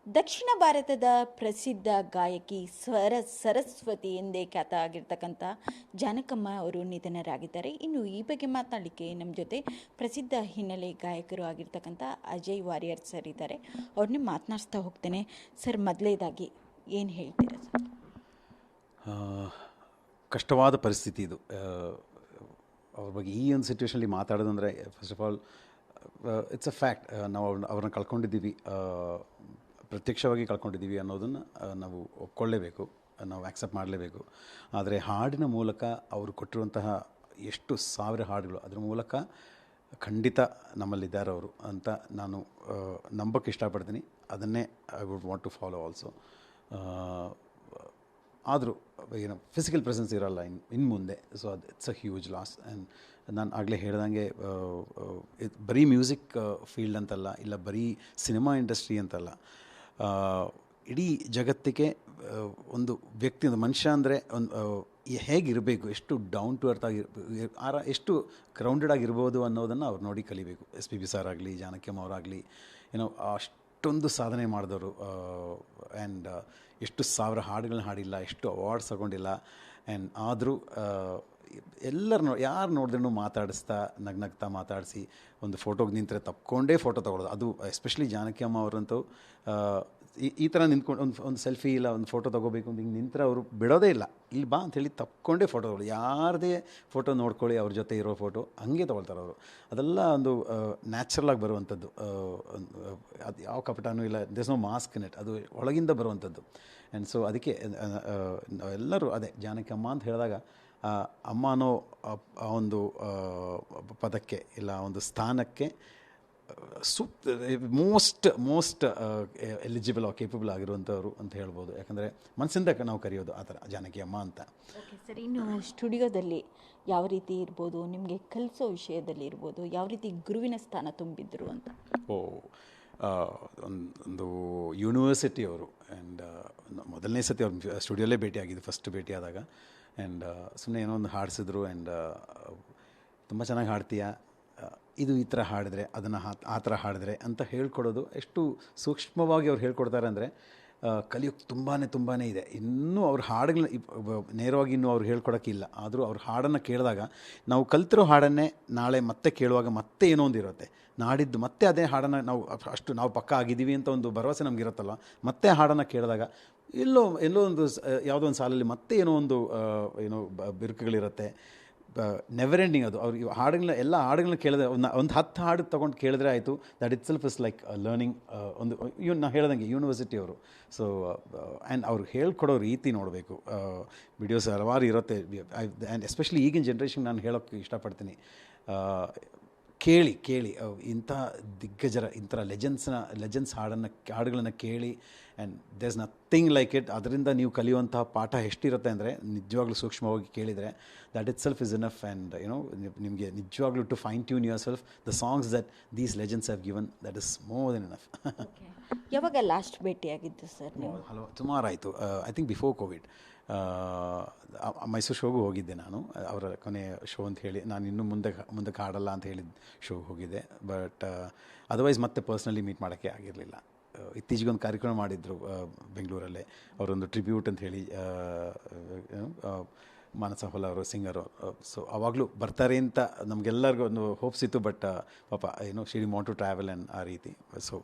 ದಕ್ಷಿಣ ಭಾರತದ ಪ್ರಸಿದ್ಧ ಗಾಯಕಿ ಸರಸ್ವತಿ ಎಂದೇ ಖ್ಯಾತ ಆಗಿರ್ತಕ್ಕಂಥ ಜಾನಕಮ್ಮ ಅವರು ನಿಧನರಾಗಿದ್ದಾರೆ. ಇನ್ನು ಈ ಬಗ್ಗೆ ಮಾತನಾಡಲಿಕ್ಕೆ ನಮ್ಮ ಜೊತೆ ಪ್ರಸಿದ್ಧ ಹಿನ್ನೆಲೆ ಗಾಯಕರು ಆಗಿರ್ತಕ್ಕಂಥ ಅಜಯ್ ವಾರಿಯರ್ ಸರ್ ಇದ್ದಾರೆ. ಅವ್ರನ್ನೇ ಮಾತನಾಡಿಸ್ತಾ ಹೋಗ್ತೇನೆ. ಸರ್, ಮೊದಲೇದಾಗಿ ಏನು ಹೇಳ್ತೀರಾ ಸರ್? ಕಷ್ಟವಾದ ಪರಿಸ್ಥಿತಿ ಇದು. ಅವ್ರ ಬಗ್ಗೆ ಈ ಒಂದು ಸಿಚುವೇಷನಲ್ಲಿ ಮಾತಾಡೋದಂದರೆ, first of all it's a fact. ನಾವು ಅವ್ರನ್ನ ಕಳ್ಕೊಂಡಿದ್ದೀವಿ, ಪ್ರತ್ಯಕ್ಷವಾಗಿ ಕಳ್ಕೊಂಡಿದ್ದೀವಿ ಅನ್ನೋದನ್ನು ನಾವು ಒಪ್ಕೊಳ್ಳೇಬೇಕು, ನಾವು ಆ್ಯಕ್ಸೆಪ್ಟ್ ಮಾಡಲೇಬೇಕು. ಆದರೆ ಹಾಡಿನ ಮೂಲಕ ಅವರು ಕೊಟ್ಟಿರುವಂತಹ ಎಷ್ಟು ಸಾವಿರ ಹಾಡುಗಳು, ಅದರ ಮೂಲಕ ಖಂಡಿತ ನಮ್ಮಲ್ಲಿದ್ದಾರೆ ಅವರು ಅಂತ ನಾನು ನಂಬಕ್ಕೆ ಇಷ್ಟಪಡ್ತೀನಿ. ಅದನ್ನೇ I would want to follow also. ಆದರೂ ಫಿಸಿಕಲ್ ಪ್ರೆಸೆನ್ಸ್ ಇರೋಲ್ಲ ಇನ್ನು ಮುಂದೆ. ಸೊ ಅದು it's a huge loss. And ನಾನು ಆಗಲೇ ಹೇಳ್ದಂಗೆ ಬರೀ ಮ್ಯೂಸಿಕ್ ಫೀಲ್ಡ್ ಅಂತಲ್ಲ, ಇಲ್ಲ ಬರೀ ಸಿನಿಮಾ ಇಂಡಸ್ಟ್ರಿ ಅಂತಲ್ಲ, ಇಡೀ ಜಗತ್ತಿಗೆ ಒಂದು ವ್ಯಕ್ತಿ, ಒಂದು ಮನುಷ್ಯ ಅಂದರೆ ಒಂದು ಹೇಗಿರಬೇಕು, ಎಷ್ಟು ಡೌನ್ ಟು ಅರ್ತ್ ಎಷ್ಟು ಗ್ರೌಂಡೆಡ್ ಆಗಿರ್ಬೋದು ಅನ್ನೋದನ್ನು ಅವ್ರು ನೋಡಿ ಕಲಿಬೇಕು. SPB ಸರ್ ಆಗಲಿ, ಜಾನಕಿಯಮ್ಮ ಅವರಾಗಲಿ, ಅಷ್ಟೊಂದು ಸಾಧನೆ ಮಾಡಿದವರು. ಆ್ಯಂಡ್ ಎಷ್ಟು ಸಾವಿರ ಹಾಡುಗಳನ್ನ ಹಾಡಿಲ್ಲ, ಎಷ್ಟು ಅವಾರ್ಡ್ಸ್ ತಗೊಂಡಿಲ್ಲ. ಆ್ಯಂಡ್ ಆದರೂ ಯಾರು ನೋಡಿದ್ರೂ ಮಾತಾಡಿಸ್ತಾ, ನಗ್ನಗ್ತಾ ಮಾತಾಡಿಸಿ, ಒಂದು ಫೋಟೋಗೆ ನಿಂತರೆ ತಪ್ಕೊಂಡೇ ಫೋಟೋ ತೊಗೊಳೋದು. ಅದು ಎಸ್ಪೆಷಲಿ ಜಾನಕಿಯಮ್ಮ ಅವರಂತೂ ಈ ಥರ ನಿಂತ್ಕೊಂಡು ಒಂದು ಸೆಲ್ಫಿ ಇಲ್ಲ ಒಂದು ಫೋಟೋ ತೊಗೋಬೇಕು ಅಂತ ಹಿಂಗೆ ನಿಂತರೆ ಅವರು ಬಿಡೋದೇ ಇಲ್ಲ. ಇಲ್ಲಿ ಬಾ ಅಂಥೇಳಿ ತಪ್ಕೊಂಡೇ ಫೋಟೋ ತೊಗೊಳ್ಳೋದು. ಯಾರದೇ ಫೋಟೋ ನೋಡ್ಕೊಳ್ಳಿ, ಅವ್ರ ಜೊತೆ ಇರೋ ಫೋಟೋ ಹಂಗೆ ತೊಗೊಳ್ತಾರೆ ಅವರು. ಅದೆಲ್ಲ ಒಂದು ನ್ಯಾಚುರಲಾಗಿ ಬರುವಂಥದ್ದು. ಅದು ಯಾವ ಕಪಟನೂ ಇಲ್ಲ, there's no mask in it. ಅದು ಒಳಗಿಂದ ಬರುವಂಥದ್ದು. ಆ್ಯಂಡ್ ಸೊ ಅದಕ್ಕೆ ಎಲ್ಲರೂ ಅದೇ ಜಾನಕಿಯಮ್ಮ ಅಂತ ಹೇಳಿದಾಗ ಅಮ್ಮ ಅನ್ನೋ ಒಂದು ಪದಕ್ಕೆ ಇಲ್ಲ ಒಂದು ಸ್ಥಾನಕ್ಕೆ ಮೋಸ್ಟ್ ಎಲಿಜಿಬಲ್ ಕೇಪಬಲ್ ಆಗಿರುವಂಥವ್ರು ಅಂತ ಹೇಳ್ಬೋದು. ಯಾಕಂದರೆ ಮನಸ್ಸಿಂದ ನಾವು ಕರೆಯೋದು ಆ ಥರ ಜಾನಕಿಯಮ್ಮ ಅಂತ. ಓಕೆ ಸರ್, ಇನ್ನು ಸ್ಟುಡಿಯೋದಲ್ಲಿ ಯಾವ ರೀತಿ ಇರ್ಬೋದು, ನಿಮಗೆ ಕಲಿಸೋ ವಿಷಯದಲ್ಲಿ ಇರ್ಬೋದು, ಯಾವ ರೀತಿ ಗುರುವಿನ ಸ್ಥಾನ ತುಂಬಿದ್ರು ಅಂತ? ಒಂದು ಯೂನಿವರ್ಸಿಟಿ ಅವರು. ಆ್ಯಂಡ್ ಮೊದಲನೇ ಸತಿ ಅವ್ರ ಸ್ಟುಡಿಯೋಲ್ಲೇ ಭೇಟಿಯಾಗಿದ್ದು, ಫಸ್ಟ್ ಭೇಟಿಯಾದಾಗ. ಆ್ಯಂಡ್ ಸುಮ್ಮನೆ ಏನೋ ಒಂದು ಹಾಡಿಸಿದ್ರು. ಆ್ಯಂಡ್ ತುಂಬ ಚೆನ್ನಾಗಿ ಹಾಡ್ತೀಯಾ, ಇದು ಈ ಥರ ಹಾಡಿದ್ರೆ, ಅದನ್ನು ಆ ಥರ ಹಾಡಿದ್ರೆ ಅಂತ ಹೇಳ್ಕೊಡೋದು ಎಷ್ಟು ಸೂಕ್ಷ್ಮವಾಗಿ ಅವ್ರು ಹೇಳ್ಕೊಡ್ತಾರೆ ಅಂದರೆ ಕಲಿಯೋಕ್ಕೆ ತುಂಬಾ ಇದೆ. ಇನ್ನೂ ಅವ್ರ ಹಾಡುಗಳನ್ನ ನೇರವಾಗಿ ಇನ್ನೂ ಅವ್ರು ಹೇಳ್ಕೊಡೋಕ್ಕಿಲ್ಲ. ಆದರೂ ಅವ್ರ ಹಾಡನ್ನು ಕೇಳಿದಾಗ ನಾವು ಕಲ್ತಿರೋ ಹಾಡನ್ನೇ ನಾಳೆ ಮತ್ತೆ ಕೇಳುವಾಗ ಮತ್ತೆ ಏನೋ ಒಂದು ಇರುತ್ತೆ. ನಾಡಿದ್ದು ಮತ್ತೆ ಅದೇ ಹಾಡನ್ನು ನಾವು ಪಕ್ಕ ಆಗಿದ್ದೀವಿ ಅಂತ ಒಂದು ಭರವಸೆ ನಮಗಿರುತ್ತಲ್ಲ. ಮತ್ತೆ ಹಾಡನ್ನು ಕೇಳಿದಾಗ ಎಲ್ಲೋ ಒಂದು ಯಾವುದೋ ಒಂದು ಸಾಲಲ್ಲಿ ಮತ್ತೆ ಏನೋ ಒಂದು ಬಿರುಕುಗಳಿರುತ್ತೆ. ನೆವರ್ ಎಂಡಿಂಗ್ ಅದು. ಅವ್ರು ಎಲ್ಲ ಹಾಡುಗಳನ್ನ ಕೇಳಿದ್ರೆ ಒಂದು 10 ಹಾಡು ತೊಗೊಂಡು ಕೇಳಿದ್ರೆ ಆಯಿತು. That itself is like learning. ನಾನು ಹೇಳ್ದಂಗೆ ಯೂನಿವರ್ಸಿಟಿ ಅವರು. ಸೊ ಆ್ಯಂಡ್ ಅವ್ರು ಹೇಳ್ಕೊಡೋ ರೀತಿ ನೋಡಬೇಕು. ವಿಡಿಯೋಸ್ ಹಲವಾರು ಇರುತ್ತೆ. ಆ್ಯಂಡ್ ಎಸ್ಪೆಷಲಿ ಈಗಿನ ಜನ್ರೇಷನ್ ನಾನು ಹೇಳೋಕ್ಕೆ ಇಷ್ಟಪಡ್ತೀನಿ, ಕೇಳಿ ಇಂಥ ದಿಗ್ಗಜರ, ಇಂಥ ಲೆಜೆಂಡ್ಸ್ ಹಾಡುಗಳನ್ನು ಕೇಳಿ. And there is nothing like it. ಅದರಿಂದ ನೀವು ಕಲಿಯುವಂತಹ ಪಾಠ ಎಷ್ಟಿರುತ್ತೆ ಅಂದರೆ, ನಿಜವಾಗ್ಲೂ ಸೂಕ್ಷ್ಮವಾಗಿ ಕೇಳಿದರೆ that itself is enough. And ನಿಮಗೆ ನಿಜವಾಗ್ಲೂ to fine tune yourself the songs that these legends have given, that is more than enough. ಯಾವಾಗ ಲಾಸ್ಟ್ ಭೇಟಿಯಾಗಿದ್ದು ಸರ್ ನೀವು? ಸುಮಾರು ಆಯಿತು. I think before Covid. Mysuru ಶೋಗೂ ಹೋಗಿದ್ದೆ ನಾನು. ಅವರ ಕೊನೆಯ ಶೋ ಅಂತ ಹೇಳಿ, ನಾನು ಇನ್ನೂ ಮುಂದಕ್ಕೆ ಹಾಡಲ್ಲ ಅಂತ ಹೇಳಿದ ಶೋಗೆ ಹೋಗಿದ್ದೆ. ಬಟ್ ಅದರ್ವೈಸ್ ಮತ್ತೆ ಪರ್ಸ್ನಲಿ ಮೀಟ್ ಮಾಡೋಕ್ಕೆ ಆಗಿರಲಿಲ್ಲ. ಇತ್ತೀಚೆಗೆ ಒಂದು ಕಾರ್ಯಕ್ರಮ ಮಾಡಿದ್ರು ಬೆಂಗಳೂರಲ್ಲೇ, ಅವರೊಂದು ಟ್ರಿಬ್ಯೂಟ್ ಅಂತ ಹೇಳಿ, ಮಾನಸ ಹೊಲ ಅವರು ಸಿಂಗರು. ಸೊ ಆವಾಗಲೂ ಬರ್ತಾರೆ ಅಂತ ನಮಗೆಲ್ಲರಿಗೂ ಒಂದು ಹೋಪ್ಸ್ ಇತ್ತು. ಬಟ್ ಪಾಪ she'd want to travel and ಆ ರೀತಿ. ಸೊ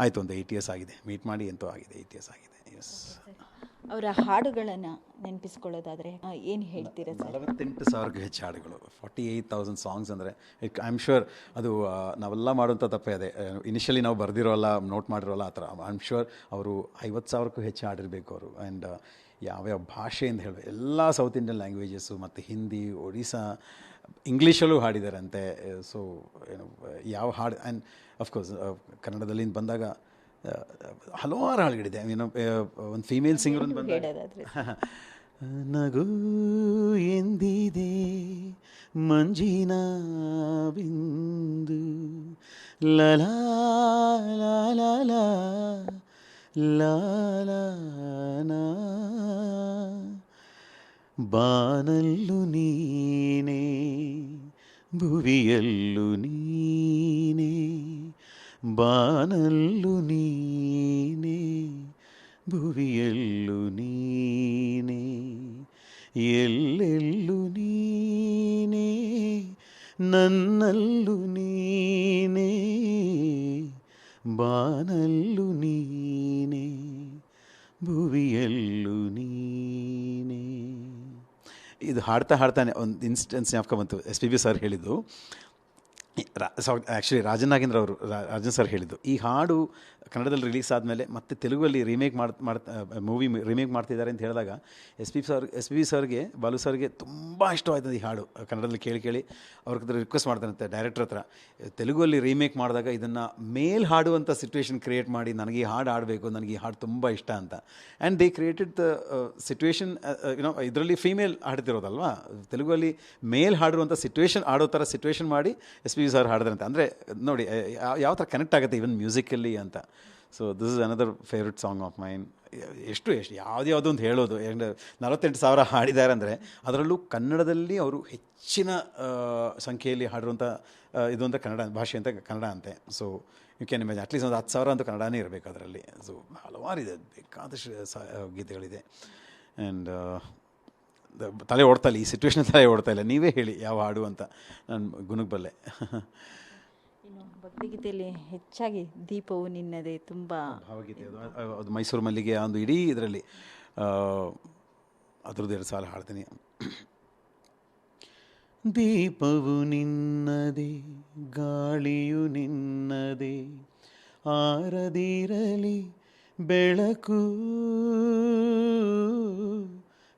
ಆಯಿತು, ಒಂದು 8 years ಆಗಿದೆ ಮೀಟ್ ಮಾಡಿ. ಎಂತೂ ಆಗಿದೆ, 8 years ಆಗಿದೆ. ಎಸ್. ಅವರ ಹಾಡುಗಳನ್ನು ನೆನಪಿಸ್ಕೊಳ್ಳೋದಾದರೆ ಏನು ಹೇಳ್ತೀರಾ ಸರ್? 48,000ಕ್ಕೂ ಹೆಚ್ಚು ಹಾಡುಗಳು, 48,000 ಸಾಂಗ್ಸ್ ಅಂದರೆ ಐ ಆಮ್ ಶ್ಯೂರ್ ಅದು ನಾವೆಲ್ಲ ಮಾಡುವಂಥ ತಪ್ಪೇ ಅದೇ. ಇನಿಷಿಯಲಿ ನಾವು ಬರೆದಿರೋಲ್ಲ, ನೋಟ್ ಮಾಡಿರೋಲ್ಲ, ಆ ಥರ. ಐ ಆಮ್ ಶ್ಯೂರ್ ಅವರು 50,000ಕ್ಕೂ ಹೆಚ್ಚು ಹಾಡಿರಬೇಕು ಅವರು. ಆ್ಯಂಡ್ ಯಾವ್ಯಾವ ಭಾಷೆಯಿಂದ ಹೇಳಬೇಕು, ಎಲ್ಲ ಸೌತ್ ಇಂಡಿಯನ್ ಲ್ಯಾಂಗ್ವೇಜಸ್ಸು ಮತ್ತು ಹಿಂದಿ, ಒಡಿಸ್ಸಾ, ಇಂಗ್ಲೀಷಲ್ಲೂ ಹಾಡಿದಾರಂತೆ. ಸೊ ಯಾವ ಹಾಡು. ಆ್ಯಂಡ್ ಅಫ್ಕೋರ್ಸ್ ಕನ್ನಡದಲ್ಲಿ ಬಂದಾಗ ಹಲವಾರು ಹಾಡುಗಳಿದೆ. ಒಂದು ಫೀಮೇಲ್ ಸಿಂಗರ್ ಅಂತ ಬಂದಾಗ ನಗು ಎಂದಿದೆ ಮಂಜಿನ ಬಿಂದು ಲಲಾ ಲಾಲಾ ಲಾಲಾ, ಬಾನಲ್ಲು ನೀನೇ ಭುವಿಯಲ್ಲು ನೀನೇ, ಬಾನಲ್ಲು ನೀನೇ ಭುವಿಯೆಲ್ಲು ನೀನೇ ಎಲ್ಲೆಲ್ಲು ನೀನೇ ನನ್ನಲ್ಲು ನೀನೇ ಬಾನಲ್ಲು ನೀನೇ ಭುವಿಯಲ್ಲು ನೀನೇ. ಇದು ಹಾಡ್ತಾ ಹಾಡ್ತಾನೆ ಒಂದು ಇನ್ಸ್ಟೆನ್ಸ್ ಜ್ಞಾಪಕ ಬಂತು. ಎಸ್ ಪಿ ಬಿ ಸರ್ ಹೇಳಿದ್ದು, ಆ್ಯಕ್ಚುಲಿ ರಾಜನ್ ನಾಗೇಂದ್ರ ಅವರು, ರಾಜನ್ ಸರ್ ಹೇಳಿದ್ದು, ಈ ಹಾಡು ಕನ್ನಡದಲ್ಲಿ ರಿಲೀಸ್ ಆದಮೇಲೆ ಮತ್ತೆ ತೆಲುಗಲ್ಲಿ ರೀಮೇಕ್ ಮೂವಿ ರೀಮೇಕ್ ಮಾಡ್ತಿದ್ದಾರೆ ಅಂತ ಹೇಳಿದಾಗ ಎಸ್ ಪಿ ಬಿ ಸರ್ಗೆ, ಬಾಲು ಸರ್ಗೆ ತುಂಬ ಇಷ್ಟವಾಯ್ತದೆ ಈ ಹಾಡು. ಕನ್ನಡದಲ್ಲಿ ಕೇಳಿ ಕೇಳಿ ಅವ್ರ ಹತ್ರ ರಿಕ್ವೆಸ್ಟ್ ಮಾಡ್ತಾನಂತೆ ಡೈರೆಕ್ಟರ್ ಹತ್ರ, ತೆಲುಗಲ್ಲಿ ರೀಮೇಕ್ ಮಾಡಿದಾಗ ಇದನ್ನು ಮೇಲ್ ಹಾಡುವಂಥ ಸಿಚುವೇಶನ್ ಕ್ರಿಯೇಟ್ ಮಾಡಿ ನನಗೆ ಈ ಹಾಡು ಆಡಬೇಕು, ನನಗೆ ಈ ಹಾಡು ತುಂಬ ಇಷ್ಟ ಅಂತ. And they created the situation, ಇದರಲ್ಲಿ ಫೀಮೇಲ್ ಹಾಡ್ತಿರೋದಲ್ವಾ, ತೆಲುಗಲ್ಲಿ ಮೇಲ್ ಹಾಡುವಂಥ ಆಡೋ ಥರ ಸಿಚುವೇಶನ್ ಮಾಡಿ ಎಸ್ ಪಿ ಬಿ ಸರ್ ಹಾಡಿದ್ರಂತೆ. ಅಂದರೆ ನೋಡಿ ಯಾವ ಥರ ಕನೆಕ್ಟ್ ಆಗುತ್ತೆ ಈವನ್ ಮ್ಯೂಸಿಕಲ್ಲಿ ಅಂತ. So this is another favourite song of main. ಎಷ್ಟು ಯಾವುದ್ಯಾವುದು ಅಂತ ಹೇಳೋದು, 48,000 ಹಾಡಿದ್ದಾರೆ ಅಂದರೆ ಅದರಲ್ಲೂ ಕನ್ನಡದಲ್ಲಿ ಅವರು ಹೆಚ್ಚಿನ ಸಂಖ್ಯೆಯಲ್ಲಿ ಹಾಡಿರುವಂಥ ಇದು ಅಂತ ಕನ್ನಡ ಭಾಷೆ ಅಂತ ಕನ್ನಡ ಅಂತೆ. So you can imagine at least ಒಂದು 10,000 ಅಂತೂ ಕನ್ನಡನೇ ಇರಬೇಕು ಅದರಲ್ಲಿ. ಸೊ ಹಲವಾರಿದೆ, ಬೇಕಾದಷ್ಟು ಗೀತೆಗಳಿದೆ. ಆ್ಯಂಡ್ ತಲೆ ಓಡ್ತಾಯಿಲ್ಲ, ಈ ಸಿಚುವೇಶನ್ ತಲೆ ಓಡ್ತಾಯಿಲ್ಲ. ನೀವೇ ಹೇಳಿ ಯಾವ ಹಾಡು ಅಂತ, ನಾನು ಗುನುಗ್ಬಲ್ಲೆ. ಇನ್ನು ಭಕ್ತಿಗೀತೆಯಲ್ಲಿ ಹೆಚ್ಚಾಗಿ ದೀಪವು ನಿನ್ನದೇ ತುಂಬ ಭಾವಗೀತೆ ಅದು ಮೈಸೂರು ಮಲ್ಲಿಗೆ ಒಂದು ಇಡೀ ಇದರಲ್ಲಿ ಅದ್ರದ್ದು 2 ಸಾಲ ಹಾಡ್ತೀನಿ. ದೀಪವು ನಿನ್ನದೇ ಗಾಳಿಯು ನಿನ್ನದೇ ಆರದಿರಲಿ ಬೆಳಕು,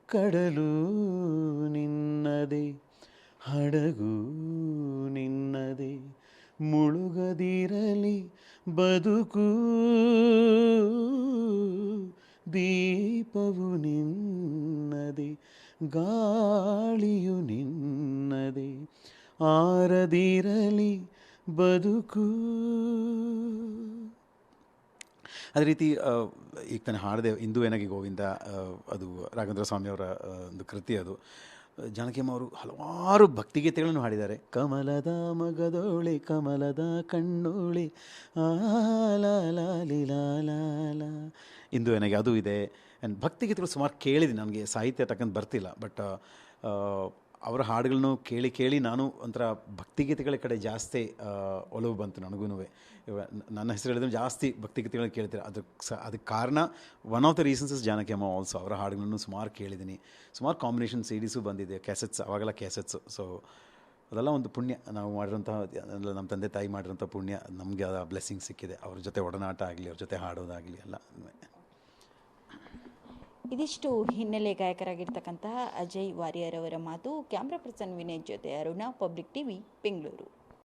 ಕಡಲು ನಿನ್ನದೇ ಹಡಗು ನಿನ್ನದೇ ಮುಳುಗದಿರಲಿ ಬದುಕು, ದೀಪವು ನಿನ್ನದೇ ಗಾಳಿಯು ನಿನ್ನದೇ ಆರದಿರಲಿ ಬದುಕು. ಅದೇ ರೀತಿ ಈಗ ತಾನೇ ಹಾಡಿದೆ ಇಂದು ಏನಾಗಿ ಗೋವಿಂದ, ಅದು ರಾಘವೇಂದ್ರ ಸ್ವಾಮಿಯವರ ಒಂದು ಕೃತಿ. ಅದು ಜಾನಕಿಯಮ್ಮ ಅವರು ಹಲವಾರು ಭಕ್ತಿಗೀತೆಗಳನ್ನು ಹಾಡಿದ್ದಾರೆ. ಕಮಲದ ಮಗದೋಳೆ ಕಮಲದ ಕಣ್ಣೋಳೆ ಲಾಲಿ ಲಾಲ ಇಂದು ಏನಾಗಿ ಅದು ಇದೆ. ಆ್ಯಂಡ್ ಭಕ್ತಿಗೀತೆಗಳು ಸುಮಾರು ಕೇಳಿದ್ದೀನಿ, ನನಗೆ ಸಾಹಿತ್ಯ ಟಕ್ಕಂತ ಬರ್ತಿಲ್ಲ. ಬಟ್ ಅವರ ಹಾಡುಗಳನ್ನು ಕೇಳಿ ಕೇಳಿ ನಾನು ಒಂಥರ ಭಕ್ತಿಗೀತೆಗಳ ಕಡೆ ಜಾಸ್ತಿ ಒಲವು ಬಂತು ನನಗೂ. ನನ್ನ ಹೆಸರು ಹೇಳಿದ್ರೆ ಜಾಸ್ತಿ ಭಕ್ತಿಗೀತೆಗಳನ್ನ ಕೇಳ್ತೀರ. ಅದಕ್ಕೆ ಕಾರಣ one of the reasons is Janakiamma also. ಅವರ ಹಾಡುಗಳನ್ನು ಸುಮಾರು ಕೇಳಿದ್ದೀನಿ, ಸುಮಾರು ಕಾಂಬಿನೇಷನ್ CDಸು ಬಂದಿದೆ, ಕ್ಯಾಸೆಟ್ಸ್, ಅವಾಗೆಲ್ಲ ಕ್ಯಾಸೆಟ್ಸು. ಸೊ ಅದೆಲ್ಲ ಒಂದು ಪುಣ್ಯ, ನಾವು ಮಾಡಿರೋಂಥ, ನಮ್ಮ ತಂದೆ ತಾಯಿ ಮಾಡಿರೋಂಥ ಪುಣ್ಯ, ನಮಗೆ ಆ ಬ್ಲೆಸ್ಸಿಂಗ್ ಸಿಕ್ಕಿದೆ. ಅವ್ರ ಜೊತೆ ಒಡನಾಟ ಆಗಲಿ, ಅವ್ರ ಜೊತೆ ಹಾಡೋದಾಗಲಿ ಎಲ್ಲ. ಇದಿಷ್ಟು ಹಿನ್ನೆಲೆ ಗಾಯಕರಾಗಿರ್ತಕ್ಕಂತಹ ಅಜಯ್ ವಾರಿಯರ್ ಅವರ ಮಾತು. ಕ್ಯಾಮ್ರಾ ಪರ್ಸನ್ ವಿನಯ್ ಜೊತೆ ಅರುಣ, ಪಬ್ಲಿಕ್ ಟಿವಿ, ಬೆಂಗಳೂರು.